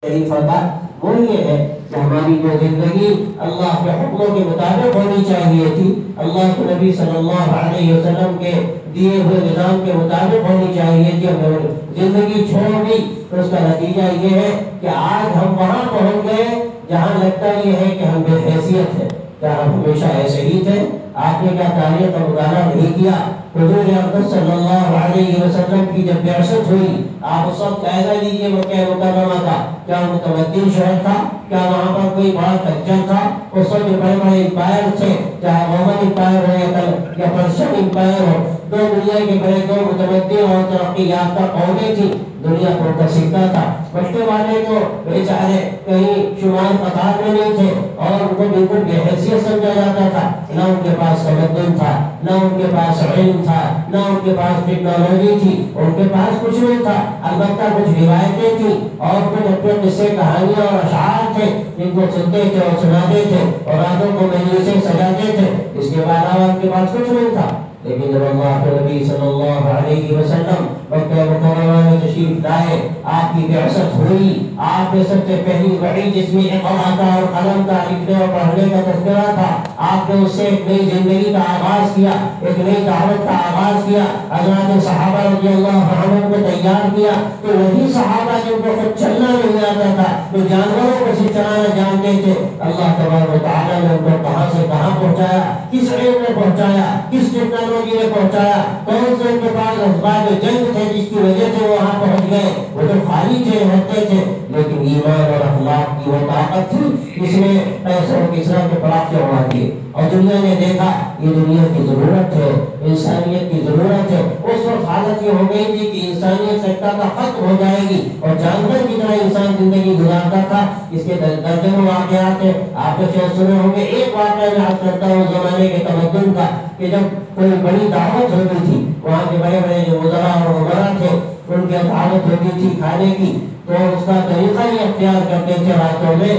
شریفہ کا وہ یہ ہے کہ ہماری جو زندگی اللہ کے حکموں کے مطابق ہونی چاہیے تھی، اللہ کے نبی صلی اللہ علیہ وسلم کے دیے ہوئے نظام کے مطابق ہونی چاہیے تھی، ہم زندگی چھوڑ دی تو اس کا نتیجہ یہ ہے کہ آج ہم وہاں پہنچ گئے جہاں لگتا یہ ہے کہ ہم بے حیثیت ہیں۔ کیا ہم ہمیشہ ایسے ہی تھے؟ آپ نے کیا تاریخ کا مطالعہ نہیں کیا؟ حضور اکرم صلی اللہ علیہ وسلم کی جب بعثت ہوئی، آپ اس وقت جائزہ لیجیے مکہ مکرمہ کا، کیا متمدن شہر تھا؟ کیا وہاں پر کوئی بڑا کلچر تھا؟ اس وقت جو بڑے بڑے امپائر تھے، چاہے رومن امپائر ہو یا پرشین امپائر ہو، دو دنیا کے بڑے دو متمدن اور ترقی یافتہ قومیں تھیں، دنیا کو کا سکتا تھا۔ بچنے والے تو بیچارے کہیں شمار قطار میں نہیں تھے اور ان کو بالکل بے حیثیت سمجھا جاتا تھا، نہ ان کے پاس تمدن تھا، نہ ان کے پاس علم تھا، نہ ان کے پاس ٹیکنالوجی تھی، ان کے پاس کچھ نہیں تھا، البتہ کچھ روایتیں تھیں اور کچھ اپنے قصے کہانیاں اور اشعار تھے جن کو سنتے تھے اور سناتے تھے اور راتوں کو مجلسیں سجاتے تھے، اس کے بعد ان کے پاس کچھ نہیں تھا۔ لیکن جب اللہ کے نبی صلی اللہ علیہ وسلم مکہ مکرمہ میں تشریف لائے، آپ کی بعثت ہوئی، آپ نے سب سے پہلی وحی جس میں اقرا کا اور قلم کا لکھنے اور پڑھنے کا تذکرہ تھا، آپ نے اس سے ایک نئی زندگی کا آغاز کیا، ایک نئی دعوت کا آغاز کیا، حضرات صحابہ رضی اللہ عنہم کو تیار کیا کہ وہی صحابہ جن کو خود چلنا نہیں آتا تھا، جو جانوروں کو سے چلانا جانتے تھے، اللہ تبارک و تعالیٰ نے ان کو کہاں سے کہاں پہنچایا، کس علم میں پہنچایا، کس ٹیکنالوجی نے پہنچایا، کون سے ان کے پاس اسباب جنگ تھے جس کی وجہ سے وہ وہاں پہنچ گئے۔ وہ تو خالی تھے، رہتے تھے، لیکن ایمان اور اخلاق کی وہ طاقت تھی جس نے ایسے اور کسرا کے پراٹھے اڑا دیے اور دنیا نے دیکھا یہ دنیا کی ضرورت ہے، انسانیت کی ضرورت ہے۔ اس وقت حالت یہ ہو گئی تھی کہ انسانیت سکتا کا ختم ہو جائے گی اور جانور کی طرح انسان زندگی گزارتا تھا۔ اس کے درجنوں واقعات ہیں، آپ نے شاید سنے ہوں گے۔ ایک واقعہ میں یاد کرتا ہوں زمانے کے تمدن کا کہ جب کوئی بڑی دعوت ہوتی تھی، وہاں کے بڑے بڑے جو وزراء اور عمرا تھے ان کی دعوت ہوتی تھی کھانے کی، تو اس کا طریقہ یہ اختیار کرتے تھے راتوں میں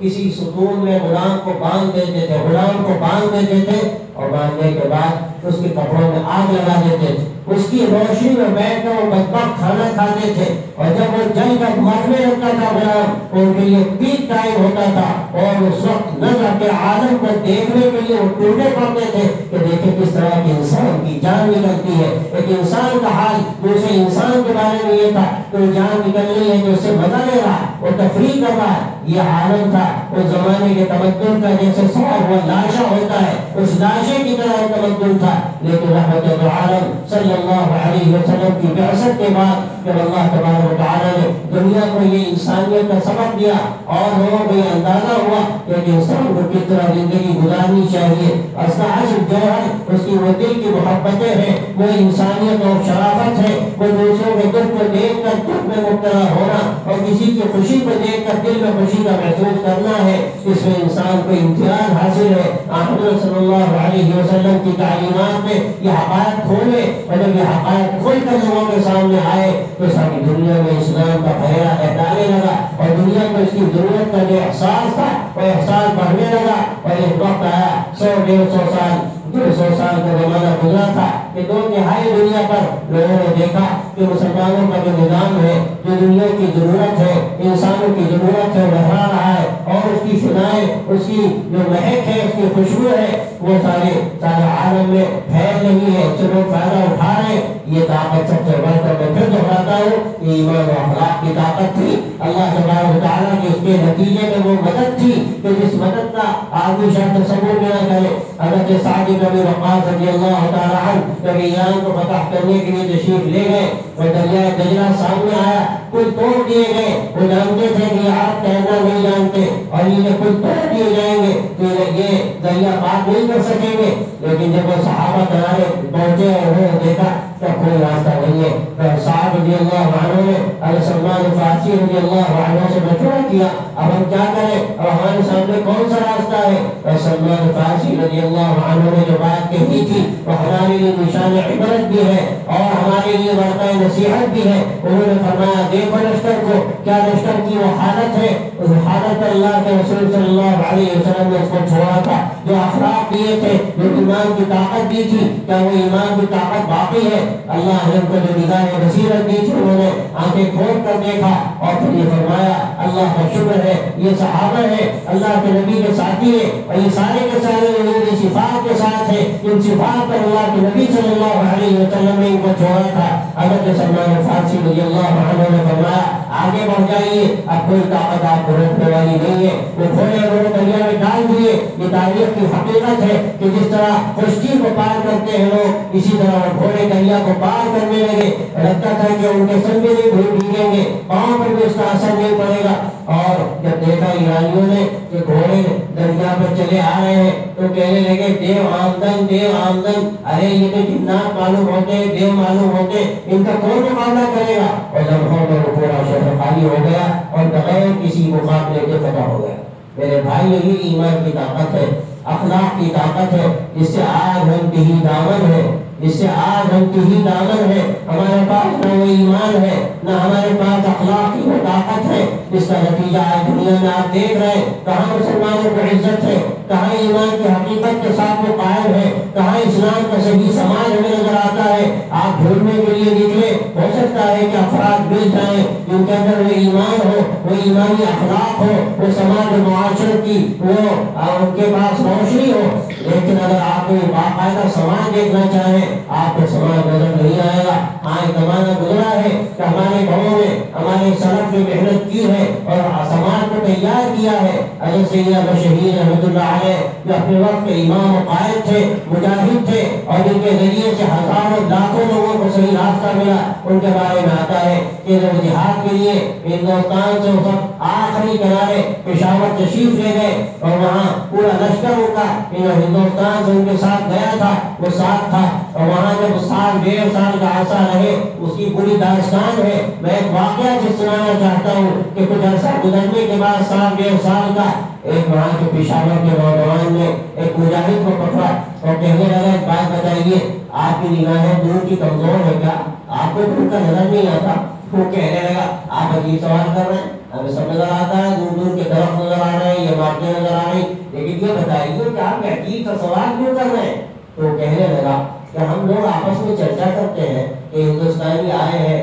کسی ستون میں غلام کو باندھ دیتے تھے، غلام کو باندھ دیتے تھے اور باندھنے کے بعد اس کے کپڑوں میں آگ لگا دیتے تھے، اس کی روشنی میں بیٹھ کر وہ بدبخت کھانا کھاتے تھے اور جب وہ جل کر مرنے لگتا تھا غلام، ان کے لیے پیک ٹائم ہوتا تھا اور اس وقت نظر کے عالم کو دیکھنے کے لیے وہ ٹوٹے پڑتے تھے کہ دیکھیں کس طرح کے انسان کی جان نکلتی ہے۔ ایک انسان کا حال دوسرے انسان کے بارے میں یہ تھا کہ وہ جان نکل رہی ہے، جو اس سے مزہ لے رہا، وہ تفریح کر رہا ہے، یہ عالم تھا اس زمانے کے تمدن کا۔ جیسے سوار ہوا لاشا ہوتا ہے، اس لاشے کی طرح تمدن تھا۔ لیکن رحمت العالم صلی اللہ علیہ وسلم کی بعثت کے بعد جب اللہ تبارک و تعالیٰ نے دنیا کو یہ انسانیت کا سبق دیا اور لوگوں کو یہ اندازہ ہوا کہ انسان کو کس طرح زندگی گزارنی چاہیے، اس کا عشق جوہر اس کی وہ دل کی محبتیں ہیں، وہ انسانیت اور شرافت ہے، وہ دوسروں کے دکھ کو دیکھ کر دکھ میں مبتلا ہونا اور کسی کی خوشی کو دیکھ کر دل میں خوشی کا محسوس کرنا ہے، اس میں انسان کو امتیاز حاصل ہے۔ حضرت صلی اللہ علیہ وسلم کی تعلیمات میں یہ حقائق کھولے اور جب یہ حقائق کھول کر لوگوں کے سامنے آئے تو ساری دنیا میں اسلام کا پھیلا لہرانے لگا اور دنیا کو اس کی ضرورت کا جو احساس تھا وہ احساس بڑھنے لگا۔ اور ایک وقت آیا 100-150 سال 200 سال کا زمانہ گزرا تھا کہ 2/3 دنیا پر لوگوں نے دیکھا کہ مسلمانوں کا جو نظام ہے، جو دنیا کی ضرورت ہے، انسانوں کی ضرورت ہے، لہرا رہا ہے اور اس کی فضائیں، اس کی جو مہک ہے، اس کی خوشبو ہے، وہ سارے عالم میں پھیل رہی ہے، اس سے لوگ فائدہ اٹھا رہے ہیں۔ یہ طاقت سب سے بڑھ کر میں پھر دہراتا ہوں، یہ ایمان و اخلاق کی طاقت تھی۔ اللہ تبارک و تعالیٰ کی اس کے نتیجے میں وہ مدد تھی کہ جس مدد کا آدمی شاید تصور نہ کرے۔ حضرت سعد بن ابی وقاص رضی اللہ تعالیٰ عنہ جب ایران کو فتح کرنے کے لیے تشریف لے گئے اور دریائے دجلہ سامنے آیا، کل توڑ دیے گئے۔ وہ جانتے تھے کہ آپ تیرنا نہیں جانتے اور یہ کل توڑ دیے جائیں گے کہ یہ دریا پار نہیں کر سکیں گے، لیکن جب وہ صحابہ کنارے پہنچے اور انہوں نے دیکھا تو کوئی راستہ نہیں ہے، تو صاحب رضی اللہ عنہ نے حضرت سلمان فارسی رضی اللہ عنہ سے مشورہ کیا اب ہم کیا کریں، اب ہمارے سامنے کون سا راستہ ہے؟ اور سلمان فارسی رضی اللہ عنہ نے جو بات کہی تھی وہ ہمارے لیے نشان عبرت بھی ہے اور ہمارے لیے واقعہ نصیحت بھی ہے۔ انہوں نے فرمایا دیکھو لشکر کو، کیا لشکر کی وہ حالت ہے، اس حالت پر اللہ کے رسول صلی اللہ علیہ وسلم نے اس کو چھوڑا تھا، جو اخلاق دیے تھے، جو ایمان کی طاقت دی تھی، کیا وہ ایمان کی طاقت باقی ہے؟ اللہ نے ان کو جو نگاہ بصیرت دی تھی انہوں نے آنکھیں کھول کر دیکھا اور پھر یہ فرمایا اللہ کا شکر ہے یہ صحابہ ہے اللہ کے نبی کے ساتھی ہے اور یہ سارے کے سارے انہی صفات کے ساتھ ہے ان صفات پر اللہ کے نبی صلی اللہ علیہ وسلم نے ان کو چھوڑا تھا۔ حضرت سلمان فارسی رضی اللہ عنہ نے فرمایا آگے بڑھ جائیے اب کوئی طاقت آپ کو روکنے والی نہیں ہے۔ وہ گھوڑے انہوں نے دریا میں ڈال دیے۔ یہ تاریخ کی حقیقت ہے کہ جس طرح خشکی کو پار کرتے ہیں لوگ اسی طرح وہ گھوڑے دریا کو پار کرنے لگے۔ لگتا تھا کہ ان کے سر بھی نہیں بھیگیں گے پاؤں پر بھی اس کا اثر نہیں پڑے گا۔ اور جب دیکھا ایرانیوں نے کہ گھوڑے دریا پر چلے آ رہے ہیں تو کہنے لگے دیو آمدن دیو آمدن، ارے یہ تو جنات معلوم ہوتے دیو معلوم ہوتے، ان کا کون مقابلہ کرے گا؟ اور لمحوں میں وہ پورا شہر خالی ہو گیا اور بغیر کسی مقابلے کے فتح ہو گیا۔ میرے بھائی یہی ایمان کی طاقت ہے، اخلاق کی طاقت ہے، جس سے آج ہم کہیں دامن ہے، جس سے آج ہم کہیں دامن ہے۔ ہمارے پاس نہ وہ ایمان ہے نہ ہمارے پاس اخلاق کی وہ طاقت ہے جس کا نتیجہ آج دنیا میں آپ دیکھ رہے ہیں کہاں مسلمانوں کو عزت ہے، کہاں ایمان کی حقیقت کے ساتھ وہ قائم ہے، کہاں اسلام کا صحیح سماج ہمیں نظر آتا ہے۔ آپ ڈھونڈنے کے لیے نکلے، ہو سکتا ہے کہ افراد مل جائیں جن کے اندر وہ ایمان ہو، وہ ایمانی اخلاق ہو، وہ سماج و معاشرت کی وہ ان کے پاس روشنی ہو، لیکن اگر آپ کو باقاعدہ سماج دیکھنا چاہیں آپ کو سماج نظر نہیں آئے گا۔ ہاں ایک زمانہ گزرا ہے کہ ہمارے گھروں میں ہمارے سلف نے محنت کی ہے اور سماج کو تیار کیا ہے۔ حضرت سیدنا بشیر رحمۃ اللہ علیہ جو اپنے وقت کے امام و قائد تھے، مجاہد تھے اور جن کے ذریعے سے ہزاروں لاکھوں لوگوں کو صحیح راستہ ملا، ان کے بارے میں آتا ہے کہ جب جہاد کے لیے ہندوستان سے اس وقت آخری کنارے پشاور تشریف لے گئے اور وہاں پورا لشکر ان کا ہندوستان سے ان کے ساتھ گیا تھا، وہ ساتھ تھا اور وہاں جب سال 1.5 کا عرصہ رہے اس کی پوری داستان ہے۔ میں ایک واقعہ سے سنانا چاہتا ہوں کہ کچھ عرصہ گزرنے کے بعد 1.5 کا ایک وہاں کے پشاور کے نوجوان نے ایک مجاہد کو پکڑا اور کہنے لگا ایک بات بتائیے آپ کی نگاہیں دور کی کمزور ہے کیا؟ آپ کو دور کا نظر نہیں آتا؟ وہ کہنے لگا آپ عجیب سوال کر رہے ہیں، ہمیں سب نظر آتا ہے، دور دور کے درخت نظر آ رہے ہیں، یہ باتیں نظر آ رہی، لیکن یہ بتائیے کہ آپ عجیب سا سوال کیوں کر رہے ہیں؟ تو وہ کہنے لگا کہ ہم لوگ آپس میں چرچا کرتے ہیں کہ ہندوستانی آئے ہیں،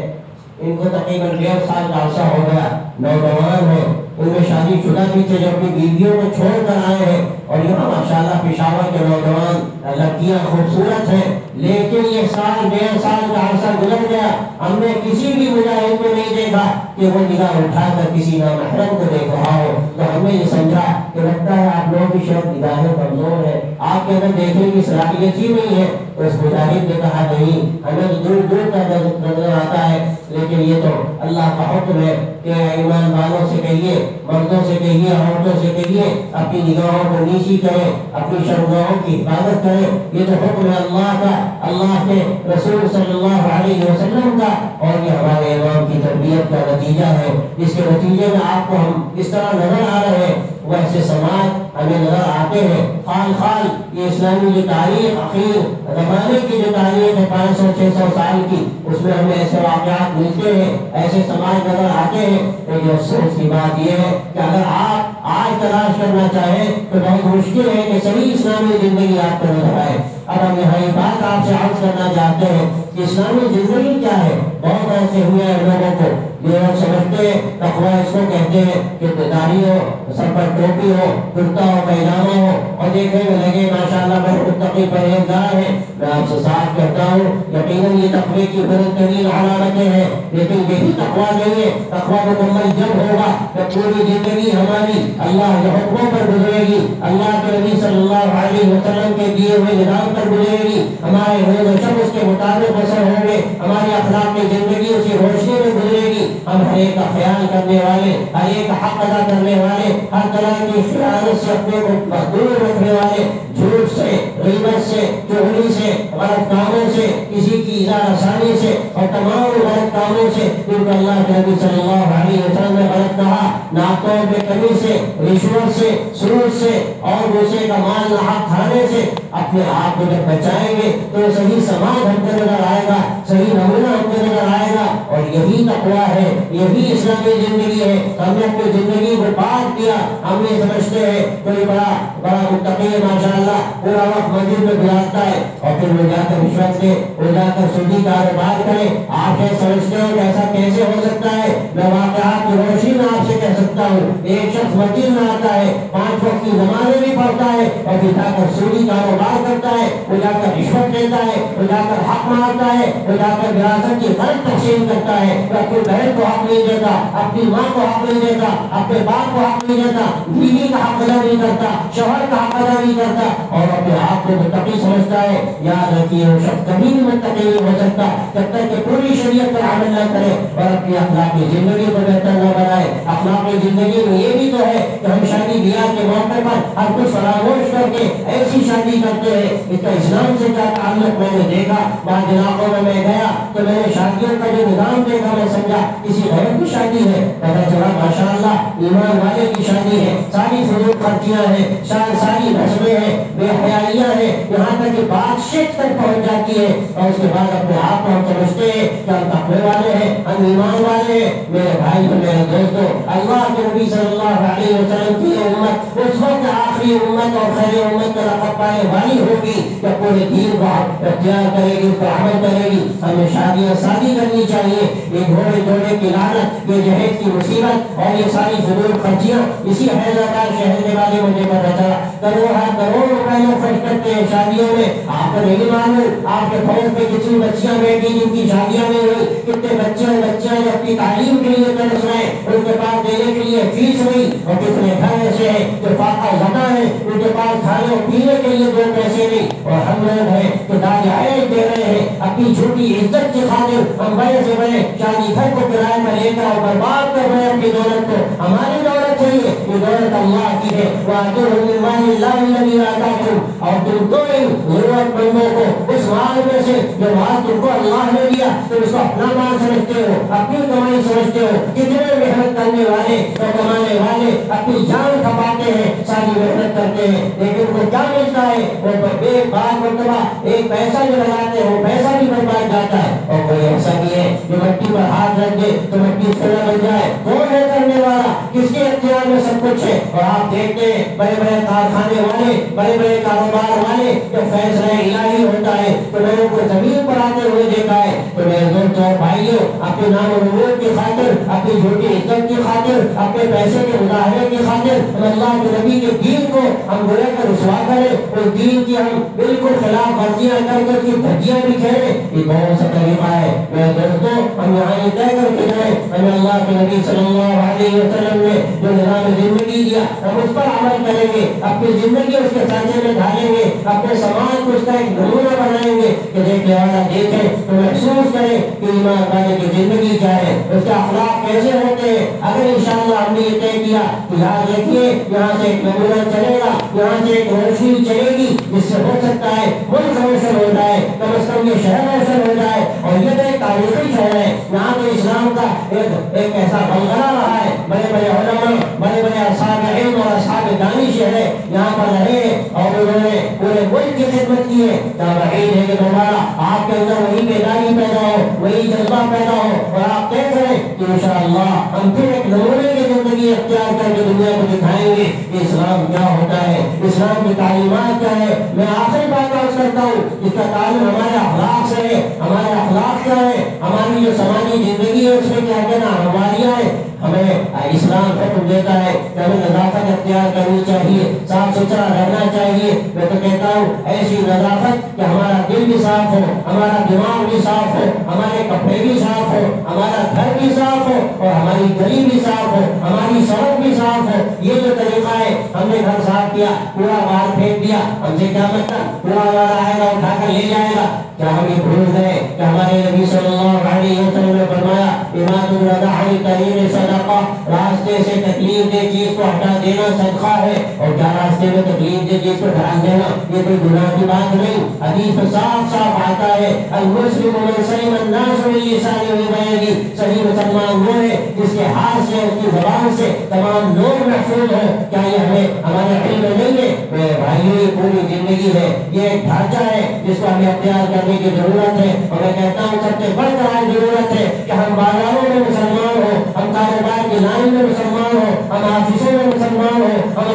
ان کو تقریباً 1.5 سال کا عرصہ ہو گیا، نوجوان ہیں، ان میں شادی شدہ بھی تھے جو اپنی بیویوں کو چھوڑ کر آئے ہیں اور یہاں ماشاءاللہ پشاور کے نوجوان لڑکیاں خوبصورت ہیں، لیکن یہ 1.5 سال کا عرصہ گزر گیا، ہم نے کسی بھی مجاہد کو نہیں دیکھا کہ وہ نگاہ اٹھا کر کسی نامحرم کو دیکھ رہا ہو۔ تو ہم نے یہ سمجھا کہ لگتا ہے آپ لوگوں کی شاید نگاہیں کمزور ہے، آپ کے اندر دیکھنے کی صلاحیت ہی نہیں ہے۔ تو اس مجاہد نے کہا نہیں، ہمیں تو دور دور کا نظر آتا ہے، لیکن یہ تو اللہ کا حکم ہے کہ ایمان والوں سے کہیے، مردوں سے کہیے، عورتوں سے کہیے اپنی نگاہوں کو نیچی کریں، اپنی شرمگاہوں کی حفاظت کریں۔ یہ تو حکم ہے اللہ کا، اللہ کے رسول صلی اللہ علیہ وسلم کا، اور یہ ہمارے امام کی تربیت کا نتیجہ ہے، جس کے نتیجے میں آپ کو ہم اس طرح نظر آ رہے ہیں ویسے سماج ہمیں نظر آتے ہیں۔ خال خال یہ اسلامی جو تاریخ اخیر زمانے کی جو تاریخ ہے 500-600 سال کی، اس میں ہمیں ایسے واقعات ملتے ہیں، ایسے سماج نظر آتے ہیں۔ لیکن افسوس کی بات یہ ہے کہ اگر آپ آج تلاش کرنا چاہیں تو بہت مشکل ہے کہ صحیح اسلامی زندگی آپ کو نظر آئے۔ اب ہم یہاں یہ بات آپ سے عرض کرنا چاہتے ہیں کہ اسلامی زندگی کیا ہے۔ بہت ایسے ہوئے ہیں لوگوں کو جو لوگ سمجھتے ہیں تقویٰ اس کو کہتے ہیں کہ داڑھی ہو، سر پر ٹوپی ہو، کرتا ہو، پیجامہ ہو اور دیکھنے میں لگے ماشاءاللہ بہت متقی پرہیزگار ہے۔ میں آپ سے صاف کہتا ہوں یقیناً یہ تقوی کی بلند ترین علامتیں ہیں، لیکن یہی تقویٰ نہیں ہے۔ تقویٰ مکمل جب ہوگا جب پوری زندگی ہماری اللہ کے حکموں پر گزرے گی، اللہ کے نبی صلی اللہ علیہ وسلم کے دیے ہوئے نظام پر گزرے گی، ہمارے روز و شب اس کے مطابق بسر ہوں گے، ہماری اخلاق کی زندگی اسی روشنی میں گزرے گی۔ ہم ہر ایک کا خیال کرنے والے، ہر ایک کا حق ادا کرنے والے، ہر طرح کی خیانت سے اپنے کو محدود رکھنے والے، جھوٹ سے، غیبت سے، چغلی سے، غلط کاموں سے، کسی کی ایذا رسانی سے اور تمام غلط کاموں سے، کیونکہ اللہ کے نبی صلی اللہ علیہ وسلم نے غلط کہا، ناپتوں میں کمی سے، رشوت سے، سود سے اور دوسرے کا مال ناحق کھانے سے اپنے آپ کو جب بچائیں گے تو صحیح سماج ہم کو نظر آئے گا، صحیح نمونہ ہم کو نظر آئے گا، اور یہی تقویٰ ہے، یہی اسلامی زندگی ہے۔ ہم نے اپنی زندگی کو پاک کیا. ہم یہ سمجھتے ہیں کوئی بڑا متقی ہے ماشاءاللہ, پورا وقت مسجد میں گزارتا ہے, اور پھر وہ جا کر رشوت سے, وہ جا کر سودی کاروبار کرے. آپ یہ سمجھتے ہو کہ ایسا کیسے ہو سکتا ہے؟ میں واقعات کی روشنی میں آپ سے کہہ سکتا ہوں, ایک شخص مسجد میں آتا ہے, 5 وقت کی نمازیں بھی پڑھتا ہے, اور پھر جا کر سودی کاروبار کرتا ہے, وہ جا کر رشوت دیتا ہے, وہ جا کر حق مارتا ہے, وہ جا کر وراثت کی غلط تقسیم کرتا ہے, وہ اپنی بہن کو حق نہیں دیتا, اپنی ماں کو حق نہیں دیتا, اپنے باپ کو حق نہیں دیتا, بیوی کا حق ادا نہیں کرتا, شوہر کا حق ادا نہیں کرتا, اور اپنے آپ کو متقی سمجھتا ہے. یاد رکھیے وہ شخص کبھی بھی متقی نہیں ہو سکتا جب تک کہ پوری شریعت پر عمل نہ کرے اور اپنی اخلاقی زندگی کو بہتر نہ بنائے. اخلاقی زندگی میں یہ بھی تو ہے کہ ہم شادی بیاہ کے موقع پر ہر کچھ فراموش کر کے ایسی شادی کرتے ہیں. اس کا اسلام سے کیا تعلق میں نے دیکھا, بعض علاقوں میں گیا تو میں نے شادیوں کا جو نظام دیکھا, میں سمجھا کسی غیر کی شادی ہے. پتا چلا ماشاءاللہ ایمان والے کی شادی ہے, ساری فضول خرچیاں ہیں, ساری رسمیں ہیں, بے حیائیاں ہیں, یہاں تک کہ بات شرک تک پہنچ جاتی ہے. اور اس کے بعد اپنے آپ کو ہم سمجھتے ہیں کہ ہم تقوی والے ہیں, ہم ایمان والے ہیں. میرے بھائی اور میرے دوستوں, اللہ کے نبی صلی اللہ علیہ وسلم کی امت اس وقت آخری امت اور خیر امت کا لقب پانے والی ہوگی جب پورے دین کو اختیار کرے گی, اس پر عمل کرے گی. ہمیں شادیاں شادی کرنی چاہیے. یہ گھوڑے جوڑے کی لعنت, یہ جہیز کی مصیبت اور یہ ساری فضول خرچیاں اسی حیدرآباد شہر کے والے مجھے پتا چلا کروڑ روپے لوگ خرچ کرتے ہیں شادیوں میں. آپ کو نہیں معلوم آپ کے فوج میں کتنی بچیاں بیٹھی جن کی شادیاں نہیں ہوئی, کتنے بچے اور بچیاں جو اپنی تعلیم کے لیے ترس رہے ہیں, ان کے پاس دینے کے لیے فیس نہیں, اور کتنے گھر ایسے ہیں جو فاقہ زدہ ہیں, ان کے پاس کھانے اور پینے کے لیے 2 پیسے نہیں. اور ہم لوگ ہیں کہ داجائے دے رہے ہیں اپنی جھوٹی عزت کی خاطر. ہم بڑے سے بڑے شادی گھر کو کرائے پر لے کر اور برباد کر رہے ہیں اپنی دولت کو. ہماری دولت ہے یہ دولت اللہ کی ہے. وَآتُوهُم مِّن مَّالِ اللَّهِ الَّذِي آتَاكُمْ, اور تم دو ضرورت مندوں کو اس مال میں سے جو مال تم کو اللہ نے دیا تم اس کو اپنا مال سمجھتے ہو, اپنی کمائی سمجھتے ہو. کتنے محنت کرنے والے اور کمانے والے اپنی جان کھپاتے ہیں, ساری محنت کرتے ہیں, لیکن ان کو کیا ملتا ہے؟ وہ ایک بار مرتبہ ایک پیسہ جو لگاتے ہیں وہ پیسہ بھی برباد جاتا ہے. اور کوئی ایسا بھی ہے جو مٹی پر ہاتھ رکھ دے تو مٹی سونا بن جائے. کون ہے کرنے والا؟ کس کے اختیار میں سب کچھ ہے. اور آپ دیکھتے ہیں بڑے بڑے کارخانے والے, بڑے بڑے کاروبار والے, جب فیصلہ الہی ہوتا ہے تو لوگوں کو زمین پر آتے ہوئے دیکھا ہے. تو میرے دوستوں اور بھائیوں, اپنے نام و نمود کی خاطر, اپنی جھوٹی عزت کی خاطر, اپنے پیسے کے مظاہرے کی خاطر ہم اللہ کے نبی کے دین کو ہم گویا کر رسوا کریں, اس دین کی ہم بالکل خلاف ورزیاں کر کے اس کی دھجیاں بھی کھیلیں. یہ کون سا طریقہ ہے؟ میرے دوستوں, ہم یہاں یہ طے کر کے جائیں ہمیں اللہ کے نبی صلی اللہ علیہ وسلم نے جو نظام زندگی دیا ہم اس پر عمل کریں گے, اپنی زندگی اس کے سانچے میں ڈالیں گے, اپنے سماج کو اس کا ایک نمونہ بنائیں گے کہ دیکھنے والا دیکھے تو محسوس کرے کہ ایمان والے کی زندگی کیا ہے, اس کے اخلاق کیسے ہوتے ہیں. اگر انشاءاللہ ہم نے یہ طے کیا تو یاد رکھیے یہاں سے ایک نمونہ چلے گا, یہاں سے ایک روشنی چلے گی جس سے ہو سکتا ہے ملک روشن ہو جائے, کم از کم یہ شہر روشن ہو جائے. اور یہ تو ایک تاریخی شہر ہے, یہاں تو اسلام کا ایک ایسا بلغلہ رہا ہے. بڑے بڑے علماء, بڑے بڑے اصحاب علم اور اصحاب دانش ہے یہاں پر رہے اور انہوں نے پورے ملک کی خدمت کی ہے. کیا بعید ہے کہ دوبارہ آپ کے اندر وہی بیداری پیدا ہو, وہی جذبہ پیدا ہو, اور آپ طے کریں کہ انشاءاللہ ہم پھر ایک نمونے کی زندگی اختیار کر کے دنیا کو دکھائیں گے کہ اسلام کیا ہوتا ہے, اسلام کی تعلیمات کیا ہے. میں آخری بات عرض کرتا ہوں, اس کا تعلق ہمارے اخلاق سے ہے. ہمارے اخلاق کیا ہے, ہماری جو سماجی زندگی ہے اس میں کیا کہنا ہماریاں ہے. ہمیں اسلام حکم دیتا ہے کہ ہمیں نظافت اختیار کرنی چاہیے, صاف ستھرا رہنا چاہیے. میں تو کہتا ہوں ایسی نظافت کہ ہمارا دل بھی صاف ہو, ہمارا دماغ بھی صاف ہو, ہمارے کپڑے بھی صاف ہو, ہمارا گھر بھی صاف ہو, اور ہماری گلی بھی صاف ہو, ہماری سڑک بھی صاف ہو. یہ جو طریقہ ہے, ہم نے گھر صاف کیا, پورا باہر پھینک دیا, ہم سے کیا مطلب؟ پورا والا آئے گا اٹھا کر لے جائے گا. کیا ہم یہ بھول گئے کہ ہمارے نبی صلی اللہ علیہ وسلم نے فرمایا اماطۃ الرجل عن الطریق صدقہ, راستے سے تکلیف دہ چیز کو ہٹا دینا صدقہ ہے. اور کیا راستے میں تکلیف دہ چیز کو ڈال دینا یہ کوئی گناہ کی بات نہیں. حدیث میں صاف صاف آتا ہے المسلم من سلم الناس من لسانه ويده, صحیح مسلمان وہ ہے جس کے ہاتھ سے, اس کی زبان سے تمام لوگ محفوظ ہوں. کیا یہ ہمیں ہمارے علم میں نہیں ہے؟ میرے بھائیوں, یہ پوری زندگی ہے, یہ ایک ڈھانچہ ہے جس کو ہمیں اختیار کرنے کی ضرورت ہے. اور میں کہتا ہوں سب سے بڑھ کر ضرورت ہے کہ ہم بازاروں میں مسلمان ہوں, ہم کاروبار کی لائن میں مسلمان ہوں, ہم آفسوں میں مسلمان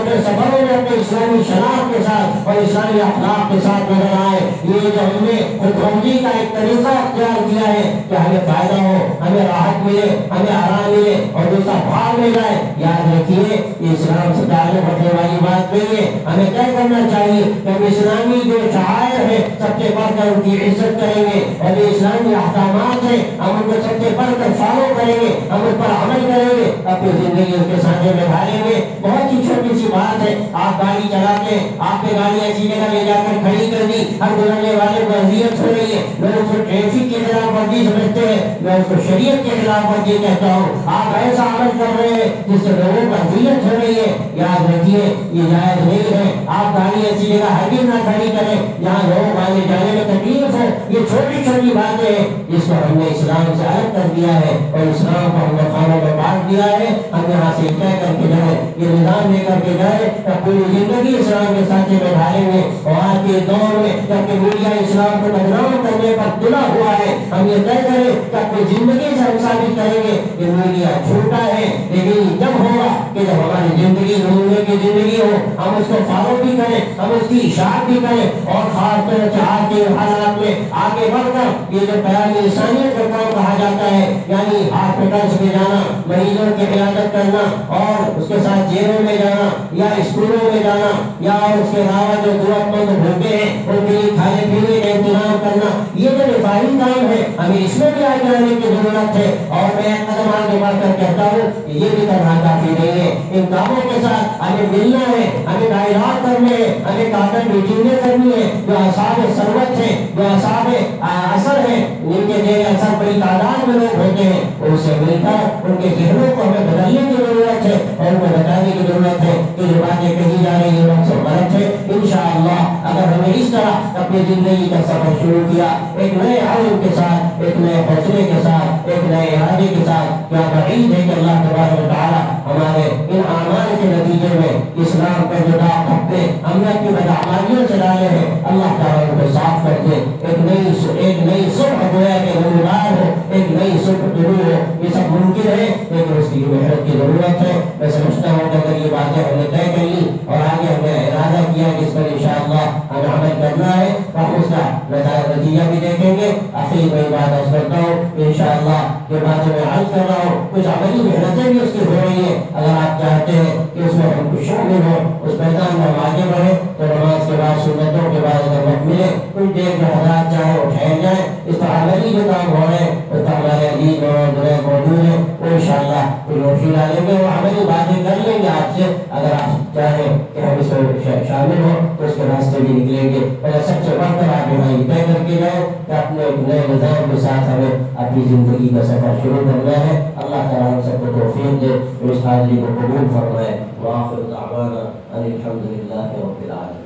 اپنے سفروں میں اپنے اسلامی شناخت کے ساتھ اور اسلامی اخلاق کے ساتھ نظر آئے. یہ جو ہم نے خودغرضی کا ایک طریقہ اختیار کیا ہے کہ ہمیں فائدہ ہو, ہمیں راحت ملے, ہمیں آرام ملے اور دوسرا بھاگ مل جائے, یاد رکھیے یہ اسلام سے تعلق رکھنے والی بات نہیں ہے. ہمیں کیا کرنا چاہیے کہ ہم اسلامی جو شعائر ہیں سب سے بڑھ کر ان کی عزت کریں گے, اور جو اسلامی احکامات ہیں ہم ان کو سب سے بڑھ کر فالو کریں گے, ہم ان پر عمل کریں گے, اپنی زندگی اس کے ساتھ میں ڈالیں گے. بہت ہی چھوٹی سی بات ہے, آپ گاڑی چلاتے ہیں, آپ نے گاڑی ایسی جگہ لے جا کر کھڑی کر دی, ہر گزرنے والے کو اذیت ہو رہی ہے, لوگ اس کو ٹریفک کی خلاف ورزی سمجھتے ہیں, میں اس کو شریعت کے خلاف ورزی کہتا ہوں. آپ ایسا عمل کر رہے ہیں جس سے لوگوں کو اذیت ہو رہی ہے, یاد رکھیے یہ جائز نہیں ہے. آپ گاڑی ایسی جگہ ہرگز نہ کھڑی کریں جہاں لوگ آنے جانے میں تکلیف ہو. یہ چھوٹی چھوٹی باتیں ہیں جس کو ہم نے اسلام سے الگ کر دیا ہے اور اسلام کو ہم نے خانوں میں بانٹ دیا ہے. ہم یہاں سے طے کر کے جائیں, یہ نظام لے کر کے جائیں, تب پوری زندگی اسلام کے ساتھ میں ڈالیں گے. اور آج کے دور میں جبکہ میڈیا اسلام کو بدنام کرنے پر تلا ہوا ہے, ہم یہ طے کریں کہ اپنی زندگی سے ہم ثابت کریں گے کہ میڈیا جھوٹا ہے, لیکن جب ہوگا کہ جب ہماری زندگی نمونے کی زندگی ہو, ہم اس کو فالو بھی کریں, ہم اس کی اشاعت بھی کریں, اور خاص طور سے آج کے حالات میں آگے بڑھ کر یہ جو بیان انسانیت کا کام کہا جاتا ہے, یعنی ہاسپٹلس میں جانا, مریضوں کی عیادت کرنا, اور اس کے ساتھ جیلوں میں جانا یا اسکولوں میں جانا, یا اس کے علاوہ جو ضرورت مند بھوکے ہیں ان کے لیے کھانے پینے کا انتظام کرنا, یہ جو رفاہی کام ہے ہمیں اس میں بھی آگے آنے کی ضرورت ہے. اور میں ایک قدم آگے بڑھ کر کہتا ہوں کہ یہ بھی کرنا کافی نہیں ہے. ان کاموں کے ساتھ ہمیں ملنا ہے, ہمیں دائرات کرنے ہیں, ہمیں کاغذ میٹنگیں کرنی ہے. جو اصحاب ثروت ہیں, جو اصحاب اثر ہیں, ان کے زیر اثر بڑی تعداد میں لوگ ہوتے ہیں, ان سے مل کر ان کے ذہنوں کو ہمیں بدلنے کی ضرورت ہے اور ان کو بتانے کی ضرورت ہے کہ جو باتیں کہی جا رہی ہیں وہ سب غلط ہے. انشاءاللہ اگر ہمیں اس طرح اپنی زندگی کا سفر شروع کیا, ایک نئے عزم کے ساتھ, ایک نئے حوصلے کے ساتھ, ایک نئے ارادے کے ساتھ, کیا بعید ہے کہ اللہ تبارک و تعالی ہمارے ان اعمال کے نتیجے میں اسلام کا جو داغ دھبے ہم نے اپنی بدعمالیوں سے ڈالے ہیں, اللہ تعالیٰ ان کو صاف کر دے. ایک نئی صبح گویا کہ نمودار ہو, ایک نئی صبح طلوع ہو. یہ سب ممکن ہے لیکن اس کی محنت کی ضرورت ہے. میں سمجھتا ہوں کہ اگر یہ باتیں ہم نے طے کر لی اور آگے ہم نے ارادہ کیا کہ اس پر انشاءاللہ ہمیں عمل کرنا ہے, تو ہم اس کا نتیجہ بھی دیکھیں گے. آخری میں بات عرض کرتا ہوں انشاءاللہ جو باتیں میں عرض کر رہا ہوں کچھ عملی محنتیں بھی اس کی ہو رہی ہیں. اگر آپ چاہتے ہیں کہ اس میں ہم کچھ شامل ہوں, اس میدان میں ہم آگے بڑھیں, تو نماز کے بعد سنتوں کے بعد اگر وقت ملے کچھ دیر جو حضرات چاہے وہ ٹھہر جائیں. اس پر عملی جو کام ہو رہے ہیں اس پر ہمارے عزیز اور جنید موجود ہیں, وہ انشاءاللہ کوئی روشنی ڈالیں گے, وہ عملی باتیں کر لیں گے آپ سے. اگر آپ چاہیں کہ ہم اس میں شامل ہوں تو اس کے راستے بھی نکلیں گے. اور سب سے بڑھ کر آپ ہماری طے کر کے جائیں کہ اپنے ایک نئے نظام کے ساتھ ہمیں اپنی زندگی کا سفر شروع کرنا ہے. اللہ تعالیٰ ہم سب کو توفیق دے, اس حاضری کو قبول فرمائے. وآخر دعوانا ان الحمد للہ رب العالمین.